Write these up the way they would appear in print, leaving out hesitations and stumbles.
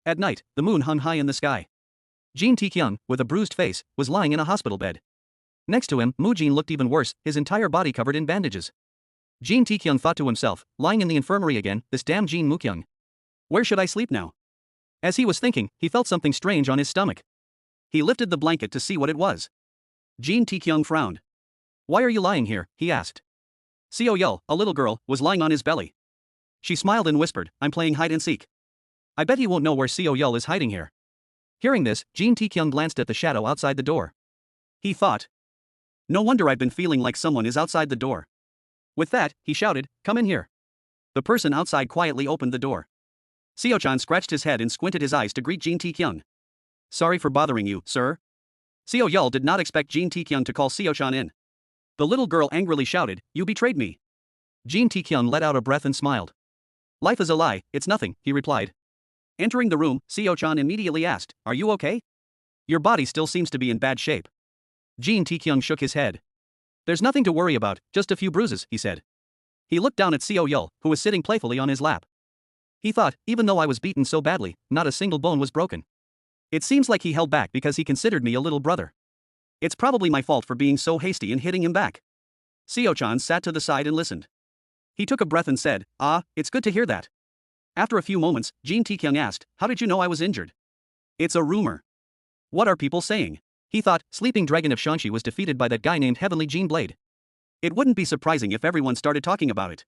At night, the moon hung high in the sky. Jin Taekyung, with a bruised face, was lying in a hospital bed. Next to him, Jin looked even worse, his entire body covered in bandages. Jin Taekyung thought to himself, lying in the infirmary again, this damn Jin Mukyung. Where should I sleep now? As he was thinking, he felt something strange on his stomach. He lifted the blanket to see what it was. Jin Taekyung frowned. Why are you lying here? He asked. Seo Yul, a little girl, was lying on his belly. She smiled and whispered, I'm playing hide and seek. I bet he won't know where Seo Yul is hiding here. Hearing this, Jin Taekyung glanced at the shadow outside the door. He thought. No wonder I've been feeling like someone is outside the door. With that, he shouted, come in here. The person outside quietly opened the door. Seo-chan scratched his head and squinted his eyes to greet Jin Taekyung. Sorry for bothering you, sir. Seo Yul did not expect Jin Taekyung to call Seo-chan in. The little girl angrily shouted, you betrayed me. Jin Taekyung let out a breath and smiled. Life is a lie, it's nothing, he replied. Entering the room, Seo-chan immediately asked, are you okay? Your body still seems to be in bad shape. Jin Taekyung shook his head. There's nothing to worry about, just a few bruises, he said. He looked down at Seo Yul, who was sitting playfully on his lap. He thought, even though I was beaten so badly, not a single bone was broken. It seems like he held back because he considered me a little brother. It's probably my fault for being so hasty and hitting him back. Seo-chan sat to the side and listened. He took a breath and said, it's good to hear that. After a few moments, Jin Taekyung asked, how did you know I was injured? It's a rumor. What are people saying? He thought, Sleeping Dragon of Shanxi was defeated by that guy named Heavenly Jean Blade. It wouldn't be surprising if everyone started talking about it.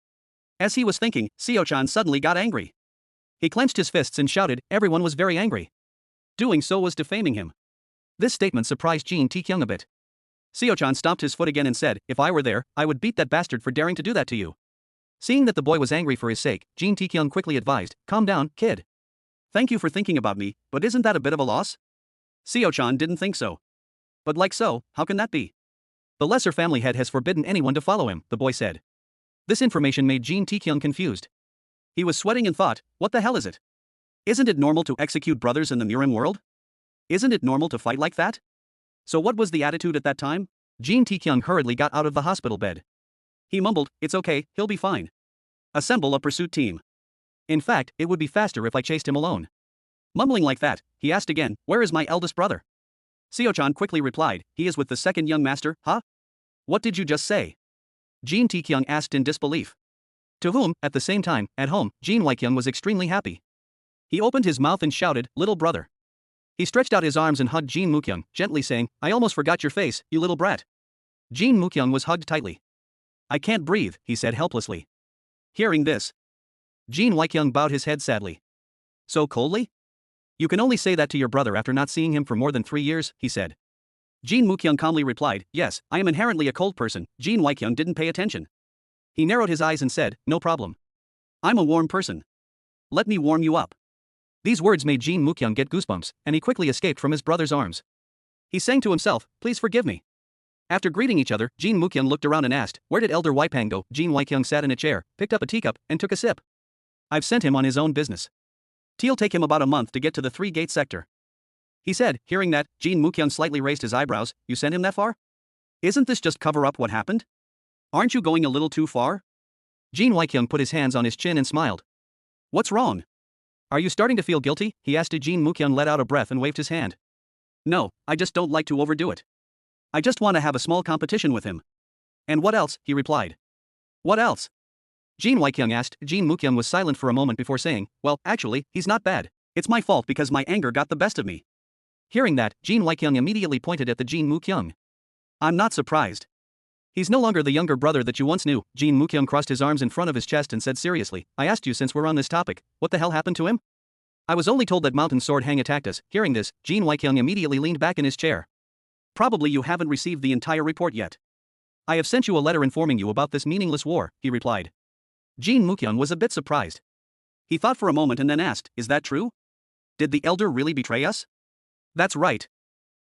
As he was thinking, Seo-chan suddenly got angry. He clenched his fists and shouted, everyone was very angry. Doing so was defaming him. This statement surprised Jin Taekyung a bit. Seo-chan stomped his foot again and said, if I were there, I would beat that bastard for daring to do that to you. Seeing that the boy was angry for his sake, Jin Taekyung quickly advised, calm down, kid. Thank you for thinking about me, but isn't that a bit of a loss? Seo-chan didn't think so. But like so, how can that be? The lesser family head has forbidden anyone to follow him, the boy said. This information made Jin Taekyung confused. He was sweating and thought, what the hell is it? Isn't it normal to execute brothers in the Murim world? Isn't it normal to fight like that? So what was the attitude at that time? Jin Taekyung hurriedly got out of the hospital bed. He mumbled, it's okay, he'll be fine. Assemble a pursuit team. In fact, it would be faster if I chased him alone. Mumbling like that, he asked again, where is my eldest brother? Seo-chan quickly replied, he is with the second young master, huh? What did you just say? Jin Taekyung asked in disbelief. To whom, at the same time, at home, Jin Waikyung was extremely happy. He opened his mouth and shouted, little brother. He stretched out his arms and hugged Jin Mukyung, gently saying, I almost forgot your face, you little brat. Jin Mukyung was hugged tightly. I can't breathe, he said helplessly. Hearing this, Jin Waikyung bowed his head sadly. So coldly? You can only say that to your brother after not seeing him for more than 3 years, he said. Jin Mukyung calmly replied, yes, I am inherently a cold person. Jin Waikyung didn't pay attention. He narrowed his eyes and said, no problem. I'm a warm person. Let me warm you up. These words made Jin Mukyung get goosebumps, and he quickly escaped from his brother's arms. He sang to himself, please forgive me. After greeting each other, Jin Mukyung looked around and asked, where did Elder Waipang go? Jin Waikyung sat in a chair, picked up a teacup, and took a sip. I've sent him on his own business. It'll take him about a month to get to the 3-gate sector. He said. Hearing that, Jin Mukyung slightly raised his eyebrows, you sent him that far? Isn't this just cover up what happened? Aren't you going a little too far? Jin Waikyung put his hands on his chin and smiled. What's wrong? Are you starting to feel guilty? He asked. Jin Mukyung let out a breath and waved his hand. No, I just don't like to overdo it. I just want to have a small competition with him. And what else? He replied. What else? Jin Waikyung asked. Jin Mukyung was silent for a moment before saying, well, actually, he's not bad. It's my fault because my anger got the best of me. Hearing that, Jin Waikyung immediately pointed at the Jin Mukyung. I'm not surprised. He's no longer the younger brother that you once knew. Jin Mukyung crossed his arms in front of his chest and said seriously, I asked you since we're on this topic, what the hell happened to him? I was only told that Mountain Sword Hang attacked us. Hearing this, Jin Waikyung immediately leaned back in his chair. Probably you haven't received the entire report yet. I have sent you a letter informing you about this meaningless war, he replied. Jin Mukyung was a bit surprised. He thought for a moment and then asked, is that true? Did the elder really betray us? That's right.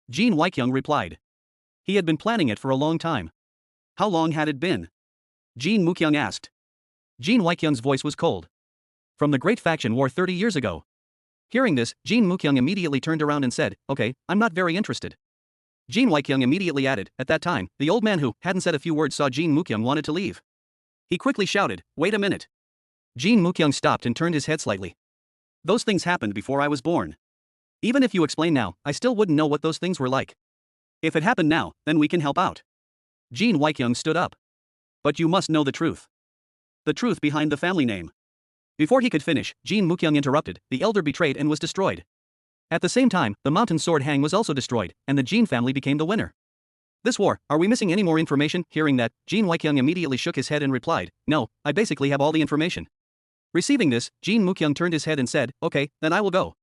Jin Waikyung replied. He had been planning it for a long time. How long had it been? Jin Mukyung asked. Jin Waikyung's voice was cold. From the Great Faction War 30 years ago. Hearing this, Jin Mukyung immediately turned around and said, okay, I'm not very interested. Jin Waikyung immediately added, at that time, the old man who hadn't said a few words saw Jin Mukyung wanted to leave. He quickly shouted, wait a minute. Jin Mukyung stopped and turned his head slightly. Those things happened before I was born. Even if you explain now, I still wouldn't know what those things were like. If it happened now, then we can help out. Jin Waikyung stood up. But you must know the truth. The truth behind the family name. Before he could finish, Jin Mukyung interrupted. The elder betrayed and was destroyed. At the same time, the mountain sword hang was also destroyed, and the Jin family became the winner. This war, are we missing any more information? Hearing that, Jin Waikyung immediately shook his head and replied, no, I basically have all the information. Receiving this, Jin Mukyung turned his head and said, okay, then I will go.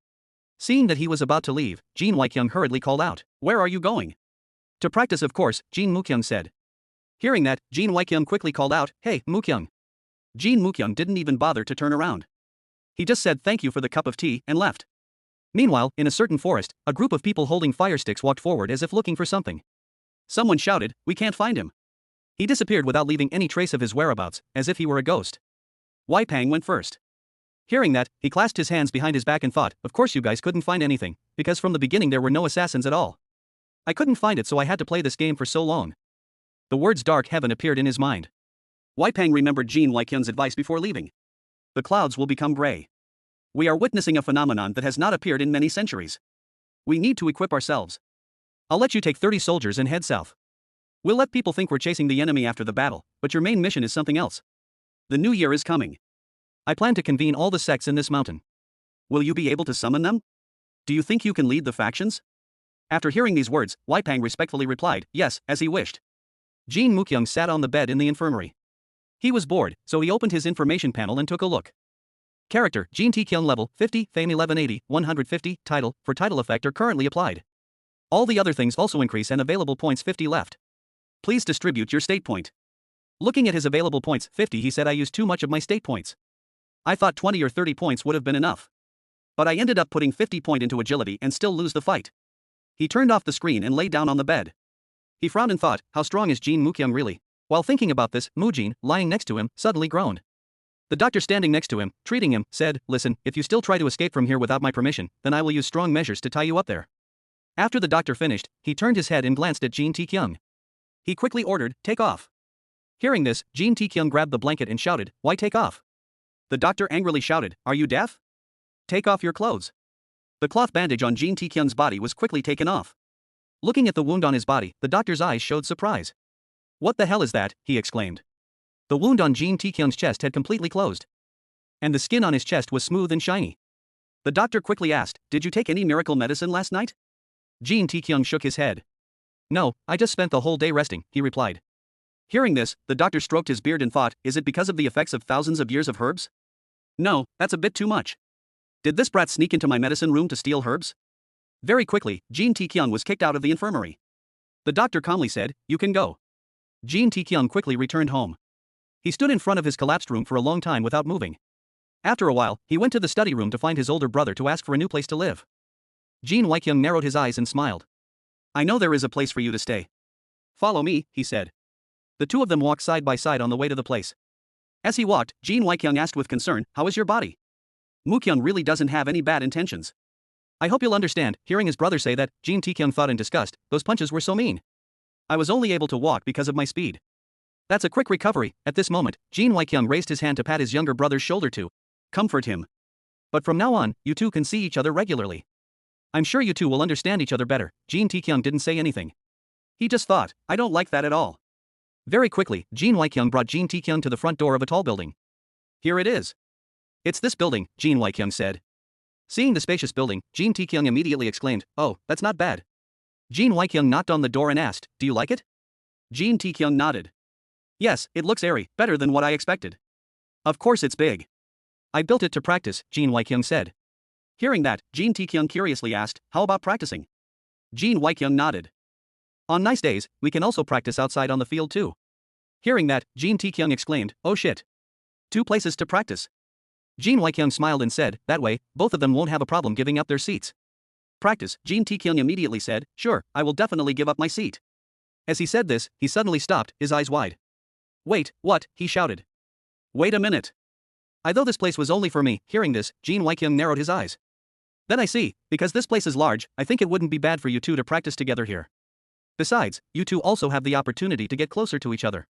Seeing that he was about to leave, Jin Waikyung hurriedly called out, where are you going? To practice, of course, Jin Mukyung said. Hearing that, Jin Waikyung quickly called out, hey, Mukyung. Jin Mukyung didn't even bother to turn around. He just said thank you for the cup of tea and left. Meanwhile, in a certain forest, a group of people holding fire sticks walked forward as if looking for something. Someone shouted, we can't find him. He disappeared without leaving any trace of his whereabouts, as if he were a ghost. Wei Pang went first. Hearing that, he clasped his hands behind his back and thought, of course you guys couldn't find anything, because from the beginning there were no assassins at all. I couldn't find it, so I had to play this game for so long. The words dark heaven appeared in his mind. Wei Pang remembered Jin Waikyung's advice before leaving. The clouds will become gray. We are witnessing a phenomenon that has not appeared in many centuries. We need to equip ourselves. I'll let you take 30 soldiers and head south. We'll let people think we're chasing the enemy after the battle, but your main mission is something else. The new year is coming. I plan to convene all the sects in this mountain. Will you be able to summon them? Do you think you can lead the factions? After hearing these words, Wei Pang respectfully replied, yes, as he wished. Jin Mukyung sat on the bed in the infirmary. He was bored, so he opened his information panel and took a look. Character, Jin Taekyung level, 50, fame 1180, 150, title, for title effect are currently applied. All the other things also increase and available points 50 left. Please distribute your state point. Looking at his available points, 50, he said I used too much of my state points. I thought 20 or 30 points would have been enough. But I ended up putting 50 point into agility and still lose the fight. He turned off the screen and lay down on the bed. He frowned and thought, how strong is Jin Mukyung really? While thinking about this, Mujin, lying next to him, suddenly groaned. The doctor standing next to him, treating him, said, listen, if you still try to escape from here without my permission, then I will use strong measures to tie you up there. After the doctor finished, he turned his head and glanced at Jin Taekyung. He quickly ordered, take off. Hearing this, Jin Taekyung grabbed the blanket and shouted, why take off? The doctor angrily shouted, are you deaf? Take off your clothes. The cloth bandage on Jin Taekyung's body was quickly taken off. Looking at the wound on his body, the doctor's eyes showed surprise. What the hell is that? He exclaimed. The wound on Jin Taekyung's chest had completely closed. And the skin on his chest was smooth and shiny. The doctor quickly asked, did you take any miracle medicine last night? Jin Taekyung shook his head. No, I just spent the whole day resting, he replied. Hearing this, the doctor stroked his beard and thought, is it because of the effects of thousands of years of herbs? No, that's a bit too much. Did this brat sneak into my medicine room to steal herbs? Very quickly, Jin Taekyung was kicked out of the infirmary. The doctor calmly said, you can go. Jin Taekyung quickly returned home. He stood in front of his collapsed room for a long time without moving. After a while, he went to the study room to find his older brother to ask for a new place to live. Jin Waikyung narrowed his eyes and smiled. I know there is a place for you to stay. Follow me, he said. The two of them walked side by side on the way to the place. As he walked, Jin Waikyung asked with concern, how is your body? Mukyung really doesn't have any bad intentions. I hope you'll understand, hearing his brother say that, Jin Taekyung thought in disgust, those punches were so mean. I was only able to walk because of my speed. That's a quick recovery. At this moment, Jin Waikyung raised his hand to pat his younger brother's shoulder to comfort him. But from now on, you two can see each other regularly. I'm sure you two will understand each other better. Jin Taekyung didn't say anything. He just thought, I don't like that at all. Very quickly, Jin Waikyung brought Jin Taekyung to the front door of a tall building. Here it is. It's this building, Jin Waikyung said. Seeing the spacious building, Jin Taekyung immediately exclaimed, oh, that's not bad. Jin Waikyung knocked on the door and asked, do you like it? Jin Taekyung nodded. Yes, it looks airy, better than what I expected. Of course it's big. I built it to practice, Jin Waikyung said. Hearing that, Jin Taekyung curiously asked, how about practicing? Jin Waikyung nodded. On nice days, we can also practice outside on the field too. Hearing that, Jin Taekyung exclaimed, oh shit. 2 places to practice. Jin Waikyung smiled and said, that way, both of them won't have a problem giving up their seats. Practice, Jin Taekyung immediately said, sure, I will definitely give up my seat. As he said this, he suddenly stopped, his eyes wide. Wait, what? He shouted. Wait a minute. I thought this place was only for me. Hearing this, Jin Waikyung narrowed his eyes. Then I see, because this place is large, I think it wouldn't be bad for you two to practice together here. Besides, you two also have the opportunity to get closer to each other.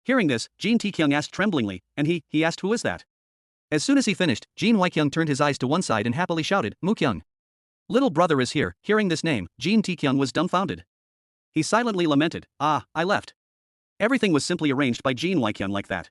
Hearing this, Jin Taekyung asked tremblingly, and he asked who is that? As soon as he finished, Jin Waikyung turned his eyes to one side and happily shouted, Mukyung. Little brother is here. Hearing this name, Jin Taekyung was dumbfounded. He silently lamented, I left. Everything was simply arranged by Jin Waikyung like that.